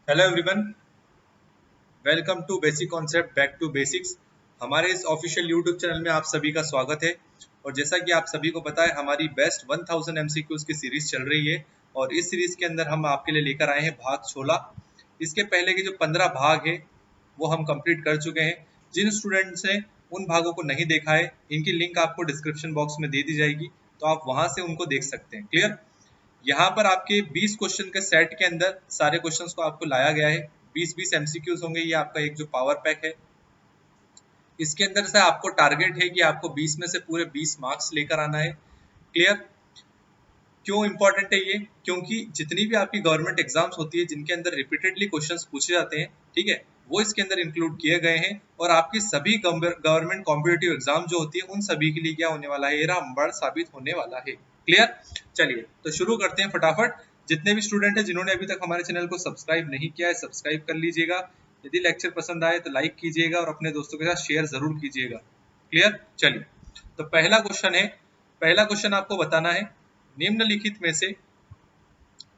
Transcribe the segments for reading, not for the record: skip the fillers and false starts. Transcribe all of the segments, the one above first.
Hello everyone, welcome to basic concept back to basics. हमारे इस official YouTube channel में आप सभी का स्वागत है। और जैसा कि आप सभी को पता है, हमारी बेस्ट 1000 एमसीक्यूज की सीरीज चल रही है और इस सीरीज के अंदर हम आपके लिए लेकर आए हैं भाग 16। इसके पहले के जो 15 भाग है वो हम कंप्लीट कर चुके हैं। जिन स्टूडेंट्स ने उन भागों को नहीं देखा है, इनकी लिंक आपको डिस्क्रिप्शन बॉक्स में दे दी जाएगी, तो आप वहां से उनको देख सकते हैं। क्लियर। यहाँ पर आपके 20 क्वेश्चन के सेट के अंदर सारे क्वेश्चंस को आपको लाया गया है। 20-20 एमसीक्यूज होंगे। ये आपका एक जो पावर पैक है, इसके अंदर से आपको टारगेट है कि आपको 20 में से पूरे 20 मार्क्स लेकर आना है। क्लियर। क्यों इंपॉर्टेंट है ये? क्योंकि जितनी भी आपकी गवर्नमेंट एग्जाम्स होती है जिनके अंदर रिपीटेडली क्वेश्चंस पूछे जाते हैं, ठीक है, वो इसके अंदर इंक्लूड किए गए हैं। और आपकी सभी गवर्नमेंट कॉम्पिटिटिव एग्जाम जो होती है उन सभी के लिए क्या होने वाला है, ये रामबाण साबित होने वाला है। क्लियर। चलिए तो शुरू करते हैं फटाफट। जितने भी स्टूडेंट हैं जिन्होंने अभी तक हमारे चैनल को सब्सक्राइब नहीं किया है, सब्सक्राइब कर लीजिएगा। यदि लेक्चर पसंद आए तो लाइक कीजिएगा और अपने दोस्तों के साथ शेयर जरूर कीजिएगा। क्लियर। चलिए तो पहला क्वेश्चन है। पहला क्वेश्चन आपको बताना है, निम्नलिखित में से,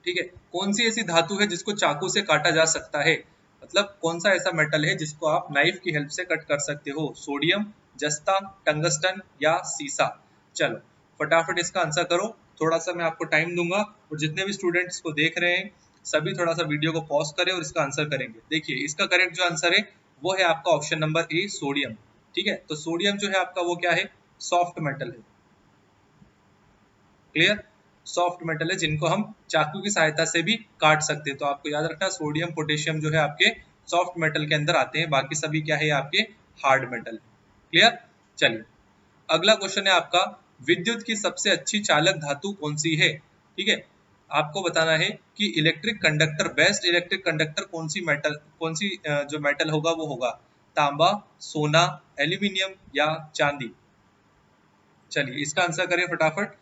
ठीक है, कौन सी ऐसी धातु है जिसको चाकू से काटा जा सकता है? मतलब कौन सा ऐसा मेटल है जिसको आप नाइफ की हेल्प से कट कर सकते हो? सोडियम, जस्ता, टंगस्टन या सीसा? चलो फटाफट इसका आंसर करो। थोड़ा सा मैं आपको टाइम दूंगा और जितने भी स्टूडेंट्स को देख रहे हैं सभी थोड़ा सा वीडियो को पॉज करें और इसका आंसर करेंगे। देखिए इसका करेक्ट जो आंसर है वो है आपका ऑप्शन नंबर ए, सोडियम। ठीक है, तो सोडियम जो है आपका वो क्या है? सॉफ्ट मेटल है। क्लियर। सॉफ्ट मेटल है जिनको हम चाकू की सहायता से भी काट सकते हैं। तो आपको याद रखना, सोडियम पोटेशियम जो है आपके सॉफ्ट मेटल के अंदर आते हैं, बाकी सभी क्या है आपके हार्ड मेटल। क्लियर। चलिए अगला क्वेश्चन है आपका, विद्युत की सबसे अच्छी चालक धातु कौन सी है? ठीक है, आपको बताना है कि electric conductor, best electric conductor कौन सी मेटल, कौन सी जो मेटल होगा वो होगा तांबा, सोना, एल्यूमिनियम या चांदी? चलिए इसका आंसर करें फटाफट।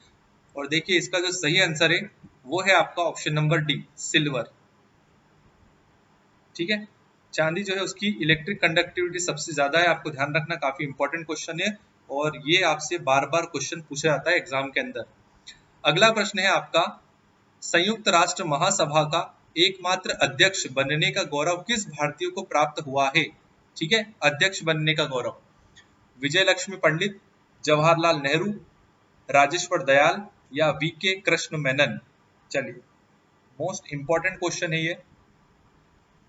और देखिए इसका जो सही आंसर है वो है आपका ऑप्शन नंबर डी, सिल्वर। ठीक है, चांदी जो है उसकी इलेक्ट्रिक कंडक्टिविटी सबसे ज्यादा है। आपको ध्यान रखना, काफी इंपॉर्टेंट क्वेश्चन है और ये आपसे बार बार क्वेश्चन पूछा जाता है एग्जाम के अंदर। अगला प्रश्न है आपका, संयुक्त राष्ट्र महासभा का एकमात्र अध्यक्ष बनने का गौरव किस भारतीय को प्राप्त हुआ है? ठीक है, अध्यक्ष बनने का गौरव विजय लक्ष्मी पंडित, जवाहरलाल नेहरू, राजेश्वर दयाल या वीके कृष्ण मेनन? चलिए मोस्ट इंपॉर्टेंट क्वेश्चन है ये,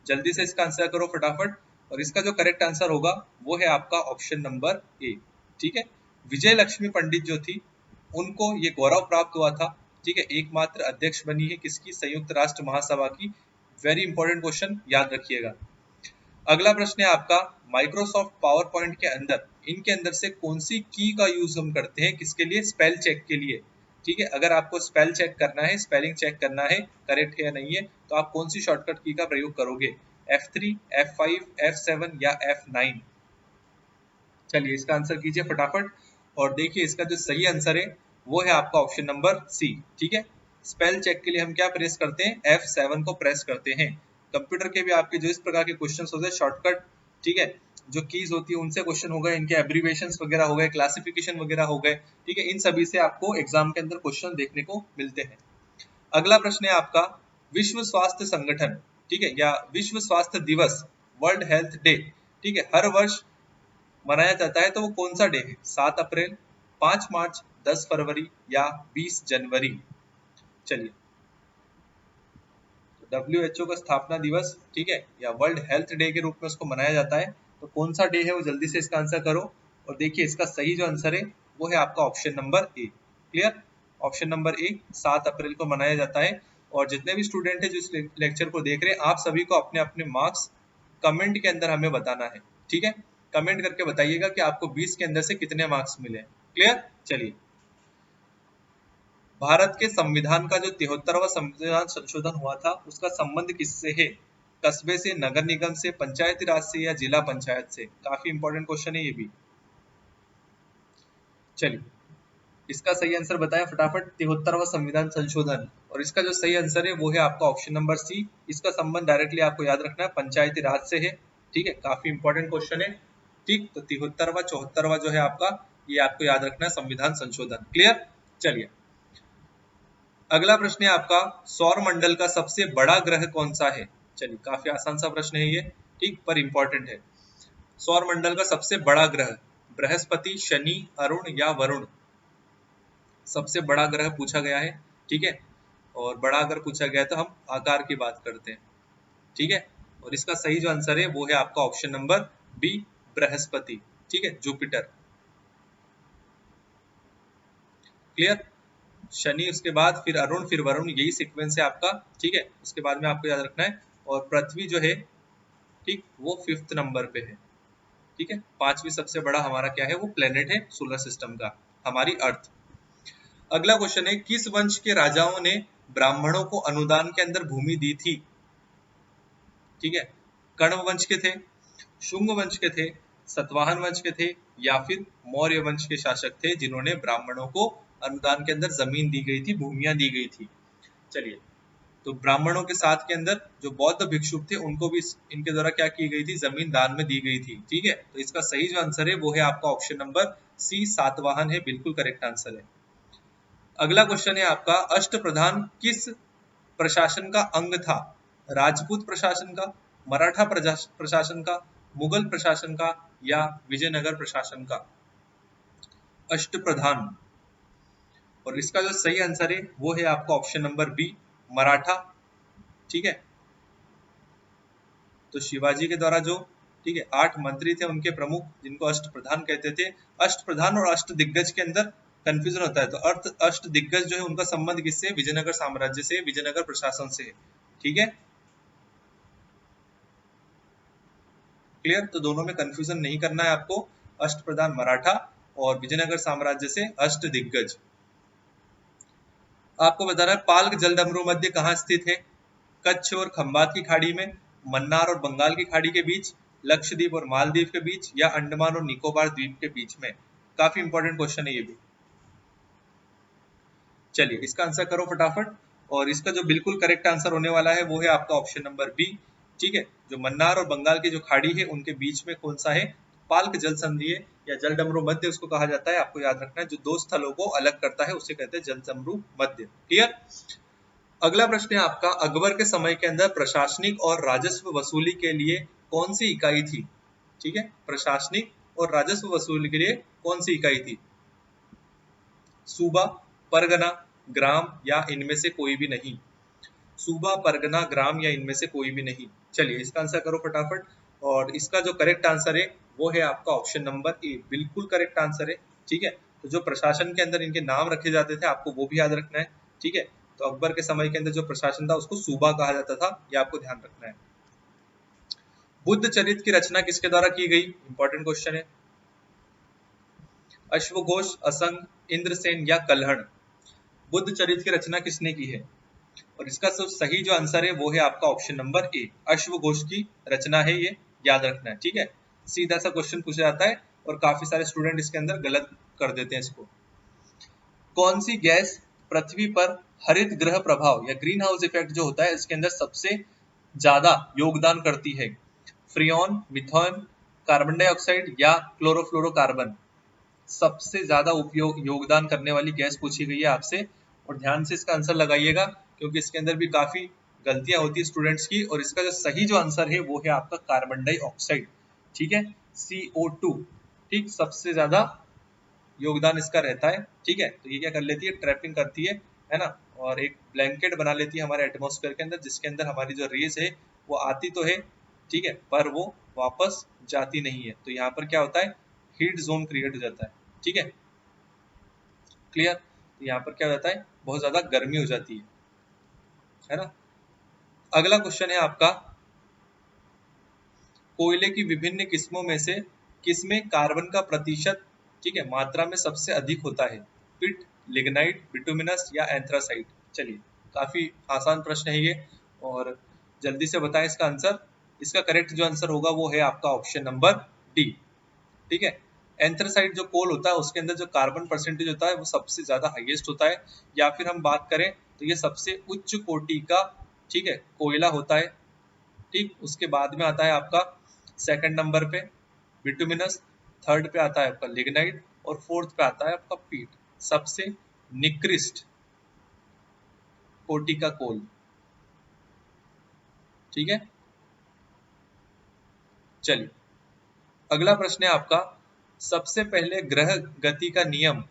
जल्दी से इसका आंसर करो फटाफट। और इसका जो करेक्ट आंसर होगा वो है आपका ऑप्शन नंबर ए। ठीक है, विजय लक्ष्मी पंडित जो थी उनको ये गौरव प्राप्त हुआ था। ठीक है, एकमात्र अध्यक्ष बनी है किसकी? संयुक्त राष्ट्र महासभा की। वेरी इंपॉर्टेंट क्वेश्चन, याद रखिएगा। अगला प्रश्न है आपका, माइक्रोसॉफ्ट पावर पॉइंट के अंदर, इनके अंदर से कौन सी की का यूज हम करते हैं? किसके लिए? स्पेल चेक के लिए। ठीक है, अगर आपको स्पेल चेक करना है, स्पेलिंग चेक करना है करेक्ट है या नहीं है, तो आप कौन सी शॉर्टकट की का प्रयोग करोगे? F3, F5, F7 या F9? चलिए इसका आंसर कीजिए फटाफट। और देखिए इसका जो सही आंसर है वो है आपका ऑप्शन नंबर सी। ठीक है, स्पेल चेक के लिए हम क्या प्रेस करते हैं? F7 को प्रेस करते हैं। कंप्यूटर के भी आपके जो इस प्रकार के क्वेश्चंस होते हैं शॉर्टकट, ठीक है, जो कीज होती है उनसे क्वेश्चन हो गए, इनके एब्रीविएशंस वगैरह हो गए, क्लासिफिकेशन वगैरह हो गए, ठीक है, इन सभी से आपको एग्जाम के अंदर क्वेश्चन देखने को मिलते हैं। अगला प्रश्न है आपका, विश्व स्वास्थ्य संगठन, ठीक है, या विश्व स्वास्थ्य दिवस, वर्ल्ड हेल्थ डे, ठीक है, हर वर्ष मनाया जाता है तो वो कौन सा डे है? 7 अप्रैल, 5 मार्च, 10 फरवरी या 20 जनवरी? चलिए, तो WHO का स्थापना दिवस, ठीक है, या वर्ल्ड हेल्थ डे के रूप में उसको मनाया जाता है, तो कौन सा डे है वो जल्दी से इसका आंसर करो। और देखिए इसका सही जो आंसर है वो है आपका option number A. Clear, option number A, 7 अप्रैल को मनाया जाता है। और जितने भी स्टूडेंट है जो इस लेक्चर को देख रहे हैं, आप सभी को अपने अपने मार्क्स कमेंट के अंदर हमें बताना है। ठीक है, कमेंट करके बताइएगा कि आपको 20 के अंदर से कितने मार्क्स मिले। क्लियर। चलिए, भारत के संविधान का जो 73वां संविधान संशोधन हुआ था उसका संबंध किससे है? कस्बे से, नगर निगम से, पंचायती राज से या जिला पंचायत से? काफी इंपॉर्टेंट क्वेश्चन है ये भी। चलिए इसका सही आंसर बताएं फटाफट। 73वां संविधान संशोधन, और इसका जो सही आंसर है वो है आपका ऑप्शन नंबर सी। इसका संबंध डायरेक्टली आपको याद रखना है पंचायती राज से है। ठीक है, काफी इंपॉर्टेंट क्वेश्चन है। ठीक, तो 73वां 74वां जो है आपका, ये आपको याद रखना है संविधान संशोधन। क्लियर। चलिए अगला प्रश्न है आपका, सौर मंडल का सबसे बड़ा ग्रह कौन सा है? चलिए, काफी आसान सा प्रश्न है ये, ठीक, पर इंपॉर्टेंट है। सौर मंडल का सबसे बड़ा ग्रह बृहस्पति, शनि, अरुण या वरुण? सबसे बड़ा ग्रह पूछा गया है, ठीक है। और बड़ा अगर पूछा गया है तो हम आकार की बात करते हैं, ठीक है। और इसका सही जो आंसर है वो है आपका ऑप्शन नंबर बी, बृहस्पति, ठीक है, जुपिटर। क्लियर? शनि, उसके बाद फिर अरुण, फिर वरुण, यही सीक्वेंस है आपका, ठीक है। उसके बाद में आपको याद रखना है। और पृथ्वी जो है, ठीक, वो 5th नंबर पे है, ठीक है। पांचवी सबसे बड़ा हमारा क्या है, वो प्लेनेट है सोलर सिस्टम का, हमारी अर्थ। अगला क्वेश्चन है, किस वंश के राजाओं ने ब्राह्मणों को अनुदान के अंदर भूमि दी थी? ठीक है, कण्व वंश के थे, शुंग वंश के थे, सतवाहन वंश के थे, या फिर मौर्य वंश के शासक थे जिन्होंने ब्राह्मणों को अनुदान के अंदर जमीन दी गई थी, भूमियां दी गई थी। चलिए, तो ब्राह्मणों के साथ के अंदर जो बौद्ध भिक्षुक थे उनको भी इनके द्वारा क्या की गई थी, जमीन दान में दी गई थी, ठीक है। तो इसका सही जो आंसर है वो है आपका ऑप्शन नंबर सी, सातवाहन है, बिल्कुल करेक्ट आंसर है। अगला क्वेश्चन है आपका, अष्टप्रधान किस प्रशासन का अंग था? राजपूत प्रशासन का, मराठा प्रशासन का, मुगल प्रशासन का, या विजयनगर प्रशासन का? अष्टप्रधान, और इसका जो सही आंसर है वो है आपका ऑप्शन नंबर बी, मराठा, ठीक है। तो शिवाजी के द्वारा जो, ठीक है, 8 मंत्री थे उनके प्रमुख, जिनको अष्टप्रधान कहते थे। अष्टप्रधान और अष्ट दिग्गज के अंदर कंफ्यूजन होता है, तो अष्ट दिग्गज जो है उनका संबंध किससे? विजयनगर साम्राज्य से, विजयनगर प्रशासन से, ठीक है। क्लियर? तो दोनों में कंफ्यूजन नहीं करना है आपको, अष्टप्रधान मराठा और विजयनगर साम्राज्य से अष्ट दिग्गज। आपको बताना है, पाल्क जलडमरू मध्य कहाँ स्थित है? कच्छ और खंबात की खाड़ी में, मन्नार और बंगाल की खाड़ी के बीच, लक्षद्वीप और मालदीव के बीच, या अंडमान और निकोबार द्वीप के बीच में? काफी इंपॉर्टेंट क्वेश्चन है ये भी। चलिए, इसका आंसर करो फटाफट। और इसका जो बिल्कुल करेक्ट आंसर होने वाला है वो है आपका ऑप्शन नंबर बी, ठीक है। जो मन्नार और बंगाल की जो खाड़ी है उनके बीच में कौन सा है? पाल्क जल संधि है, या जलडमरू मध्य उसको कहा जाता है। आपको याद रखना है, जो दो स्थलों को अलग करता है उसे कहते हैं जलडमरू मध्य। क्लियर? अगला प्रश्न है आपका, अकबर के समय के अंदर प्रशासनिक और राजस्व वसूली के लिए कौन सी इकाई थी? ठीक है, प्रशासनिक और राजस्व वसूली के लिए कौन सी इकाई थी? सूबा, परगना, ग्राम, या इनमें से कोई भी नहीं? सूबा, परगना, ग्राम, या इनमें से कोई भी नहीं? चलिए, इसका आंसर करो फटाफट। और इसका जो करेक्ट आंसर है वो है आपका ऑप्शन नंबर ए, बिल्कुल करेक्ट आंसर है, ठीक है। तो जो प्रशासन के अंदर इनके नाम रखे जाते थे आपको वो भी याद रखना है, ठीक है। तो अकबर के समय के अंदर जो प्रशासन था उसको सूबा कहा जाता था, ये आपको ध्यान रखना है। बुद्ध चरित्र की रचना किसके द्वारा की गई? इंपॉर्टेंट क्वेश्चन है। अश्वघोष, असंग, इंद्रसेन, या कल्हण? बुद्ध चरित्र की रचना किसने की है? और इसका सब सही जो आंसर है वो है आपका ऑप्शन नंबर ए, अश्वघोष की रचना है, ये याद रखना है, ठीक है। सीधा सा क्वेश्चन पूछा जाता है और काफी सारे स्टूडेंट इसके अंदर गलत कर देते हैं इसको। कौन सी गैस पृथ्वी पर हरित ग्रह प्रभाव या ग्रीन हाउस इफेक्ट जो होता है इसके अंदर सबसे ज्यादा योगदान करती है? फ्रियोन, मिथेन, कार्बन डाइऑक्साइड, या क्लोरोफ्लोरोकार्बन? सबसे ज्यादा उपयोग योगदान करने वाली गैस पूछी गई है आपसे, और ध्यान से इसका आंसर लगाइएगा क्योंकि इसके अंदर भी काफी गलतियां होती है स्टूडेंट्स की। और इसका जो सही जो आंसर है वो है आपका कार्बन डाइऑक्साइड, ठीक है, CO2, ठीक, सबसे ज्यादा योगदान इसका रहता है, ठीक है। तो ये क्या कर लेती है? ट्रैपिंग करती है ना, और एक ब्लैंकेट बना लेती है हमारे एटमॉस्फेयर के अंदर, जिसके अंदर हमारी जो रेज है वो आती तो है, ठीक है, पर वो वापस जाती नहीं है। तो यहाँ पर क्या होता है? हीट जोन क्रिएट हो जाता है, ठीक है। क्लियर? तो यहाँ पर क्या हो जाता है? बहुत ज्यादा गर्मी हो जाती है ना। अगला क्वेश्चन है आपका, कोयले की विभिन्न किस्मों में से किसमें कार्बन का प्रतिशत, ठीक है, मात्रा में सबसे अधिक होता है? पिट, लिग्नाइट, बिटुमिनस, या एंथ्रासाइट? चलिए, काफी आसान प्रश्न है ये, और जल्दी से बताएं इसका आंसर। इसका करेक्ट जो आंसर होगा वो है आपका ऑप्शन नंबर डी, ठीक है। एंथ्रासाइट जो कोल होता है उसके अंदर जो कार्बन परसेंटेज होता है वो सबसे ज्यादा हाईएस्ट होता है, या फिर हम बात करें तो ये सबसे उच्च कोटि का, ठीक है, कोयला होता है, ठीक। उसके बाद में आता है आपका सेकंड नंबर पे बिटुमिनस, थर्ड पे आता है आपका लिग्नाइट, और फोर्थ पे आता है आपका पीट, सबसे निकृष्ट कोटि का कोल, ठीक है, चलिए अगला प्रश्न है आपका, सबसे पहले ग्रह गति का नियम,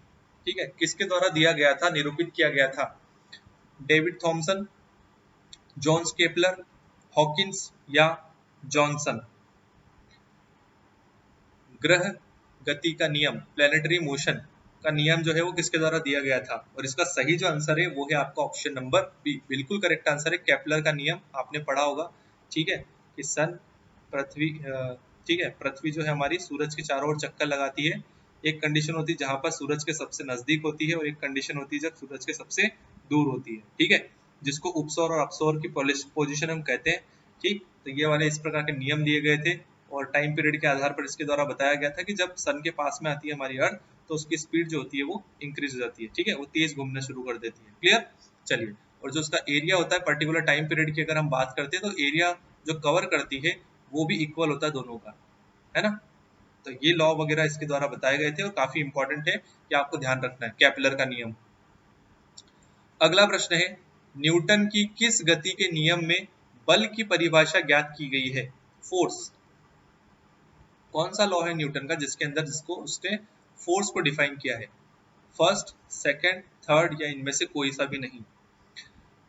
ठीक है, किसके द्वारा दिया गया था, निरूपित किया गया था? David Thomson, John Kepler, Hawkins या जॉनसन? ग्रह गति का नियम, प्लेनेटरी मोशन का नियम जो है वो किसके द्वारा दिया गया था? और इसका सही जो आंसर है वो है आपका ऑप्शन नंबर बी, बिल्कुल करेक्ट आंसर है, केपलर का नियम आपने पढ़ा होगा, ठीक है, कि सन पृथ्वी ठीक है, पृथ्वी जो है हमारी सूरज के चारों ओर चक्कर लगाती है। एक कंडीशन होती है जहां पर सूरज के सबसे नजदीक होती है और एक कंडीशन होती है जब सूरज के सबसे दूर होती है, ठीक है, जिसको उपसौर और अपसौर की पोजीशन हम कहते हैं, ठीक। तो ये वाले इस प्रकार के नियम दिए गए थे और टाइम पीरियड के आधार पर इसके द्वारा बताया गया था कि जब सन के पास में आती है हमारी अर्थ तो उसकी स्पीड जो होती है वो इंक्रीज हो जाती है, ठीक है, वो तेज घूमना शुरू कर देती है। क्लियर, चलिए, और जो उसका एरिया होता है पर्टिकुलर टाइम पीरियड की अगर हम बात करते हैं तो एरिया जो कवर करती है वो भी इक्वल होता है दोनों का, है ना। तो ये लॉ वगैरह इसके द्वारा बताए गए थे और काफी इंपॉर्टेंट है कि आपको ध्यान रखना है केपलर का नियम। अगला प्रश्न है, न्यूटन की किस गति के नियम में बल की परिभाषा ज्ञात की गई है? फोर्स, कौन सा लॉ है न्यूटन का जिसके अंदर जिसको उसने फोर्स को डिफाइन किया है? फर्स्ट, सेकंड, थर्ड या इनमें से कोई सा भी नहीं?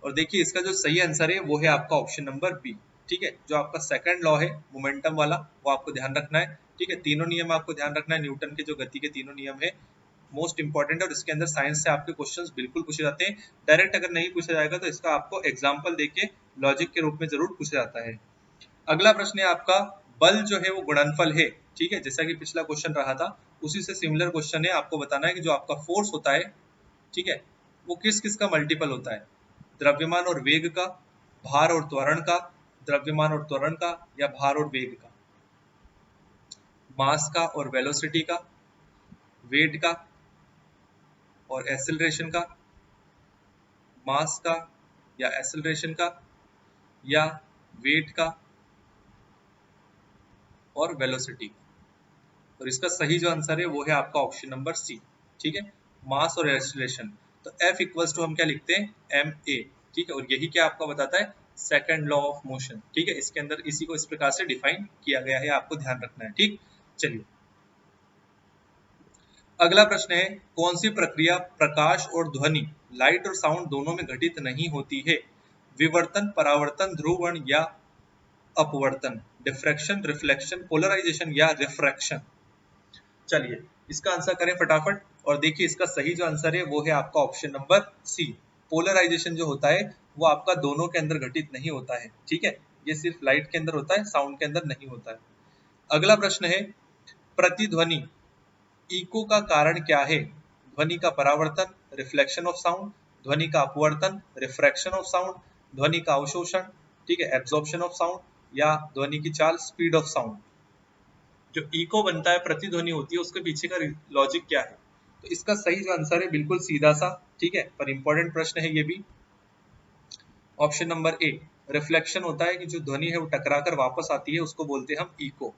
और देखिए इसका जो सही आंसर है वो है आपका ऑप्शन नंबर बी, ठीक है, जो आपका सेकंड लॉ है मोमेंटम वाला वो आपको ध्यान रखना है, ठीक है। तीनों नियम आपको ध्यान रखना है, न्यूटन के जो गति के तीनों नियम है मोस्ट इंपॉर्टेंट है और इसके अंदर साइंस से आपके क्वेश्चंस बिल्कुल पूछे जाते हैं। डायरेक्ट अगर नहीं पूछा जाएगा तो इसका आपको एग्जाम्पल देके लॉजिक के रूप में जरूर पूछा जाता है। अगला प्रश्न है आपका, बल जो है वो गुणनफल है, ठीक है, जैसा कि पिछला क्वेश्चन रहा था उसी से सिमिलर क्वेश्चन है, आपको बताना है कि जो आपका फोर्स होता है, ठीक है, वो किस किस का मल्टीपल होता है? द्रव्यमान और वेग का, भार और त्वरण का, द्रव्यमान और त्वरण का या भार और वेग का? मास का और वेलोसिटी का, वेट का और एक्सेलरेशन का, मास का या एक्सेलरेशन का या वेट का और वेलोसिटी का? और इसका सही जो आंसर है वो है आपका ऑप्शन नंबर सी, ठीक है, मास और एक्सेलरेशन। तो F इक्वल्स टू हम क्या लिखते हैं, ma, ठीक है, और यही क्या आपका बताता है, सेकंड लॉ ऑफ मोशन, ठीक है, इसके अंदर इसी को इस प्रकार से डिफाइन किया गया है, आपको ध्यान रखना है, ठीक। चलिए अगला प्रश्न है, कौन सी प्रक्रिया प्रकाश और ध्वनि, लाइट और साउंड दोनों में घटित नहीं होती है? विवर्तन, परावर्तन, ध्रुवण या अपवर्तन? डिफ्रैक्शन, रिफ्लेक्शन, पोलराइजेशन या रिफ्रैक्शन? चलिए इसका आंसर करें फटाफट और देखिए इसका सही जो आंसर है वो है आपका ऑप्शन नंबर सी, पोलराइजेशन जो होता है वो आपका दोनों के अंदर घटित नहीं होता है, ठीक है, ये सिर्फ लाइट के अंदर होता है, साउंड के अंदर नहीं होता है। अगला प्रश्न है, प्रतिध्वनि इको का कारण क्या है? ध्वनि का परावर्तन, रिफ्लेक्शन ऑफ साउंड, ध्वनि का अपवर्तन, रिफ्रैक्शन ऑफ साउंड, ध्वनि का अवशोषण, ठीक है, एब्जॉर्प्शन ऑफ साउंड या ध्वनि की चाल, स्पीड ऑफ साउंड? जो इको बनता है, प्रतिध्वनि होती है, उसके पीछे का लॉजिक क्या है? तो इसका सही जो आंसर है बिल्कुल सीधा सा, ठीक है, पर इंपॉर्टेंट प्रश्न है ये भी, ऑप्शन नंबर ए, रिफ्लेक्शन होता है कि जो ध्वनि है वो टकराकर वापस आती है उसको बोलते हैं हम इको,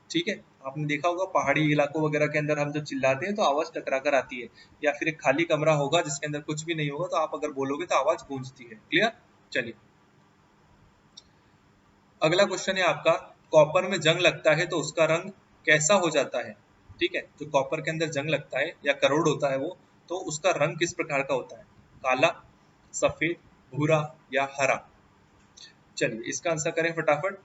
ठीक है। आपने देखा होगा पहाड़ी इलाकों वगैरह के अंदर हम जब चिल्लाते हैं तो आवाज टकरा कर आती है, या फिर एक खाली कमरा होगा जिसके अंदर कुछ भी नहीं होगा तो आप अगर बोलोगे तो आवाज गूंजती है। क्लियर, चलिए अगला क्वेश्चन है आपका, कॉपर में जंग लगता है तो उसका रंग कैसा हो जाता है? ठीक है, जो कॉपर के अंदर जंग लगता है या करोड़ होता है वो, तो उसका रंग किस प्रकार का होता है? काला, सफेद, भूरा या हरा? चलिए इसका आंसर करें फटाफट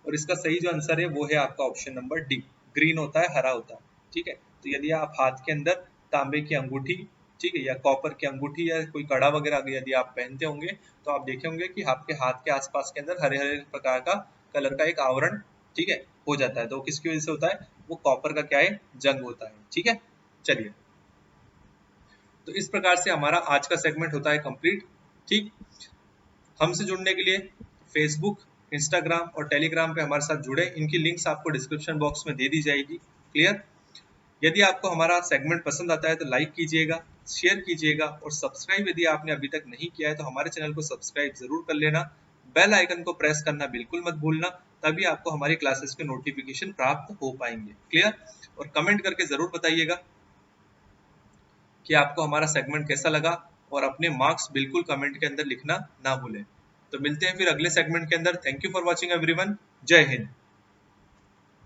और इसका सही जो आंसर है वो है आपका ऑप्शन नंबर डी, ग्रीन होता है, हरा होता है, ठीक है। तो यदि आप हाथ के अंदर तांबे की अंगूठी, ठीक है, या कॉपर की अंगूठी या कोई कड़ा वगैरह यदि आप पहनते होंगे तो आप देखे होंगे कि आपके हाथ के आसपास के अंदर हरे हरे प्रकार का कलर का एक आवरण, ठीक है, हो जाता है। तो किसकी वजह से होता है? वो कॉपर का क्या है, जंग होता है, ठीक है। चलिए तो इस प्रकार से हमारा आज का सेगमेंट होता है कंप्लीट, ठीक। हमसे जुड़ने के लिए फेसबुक, इंस्टाग्राम और टेलीग्राम पे हमारे साथ जुड़े, इनकी लिंक्स आपको डिस्क्रिप्शन बॉक्स में दे दी जाएगी। क्लियर, यदि आपको हमारा सेगमेंट पसंद आता है तो लाइक कीजिएगा, शेयर कीजिएगा और सब्सक्राइब यदि आपने अभी तक नहीं किया है तो हमारे चैनल को सब्सक्राइब जरूर कर लेना। बेल आइकन को प्रेस करना बिल्कुल मत भूलना, तभी आपको हमारी क्लासेस के नोटिफिकेशन प्राप्त हो पाएंगे। क्लियर, और कमेंट करके जरूर बताइएगा कि आपको हमारा सेगमेंट कैसा लगा और अपने मार्क्स बिल्कुल कमेंट के अंदर लिखना ना भूलें। तो मिलते हैं फिर अगले सेगमेंट के अंदर। Thank you for watching everyone. जय हिंद।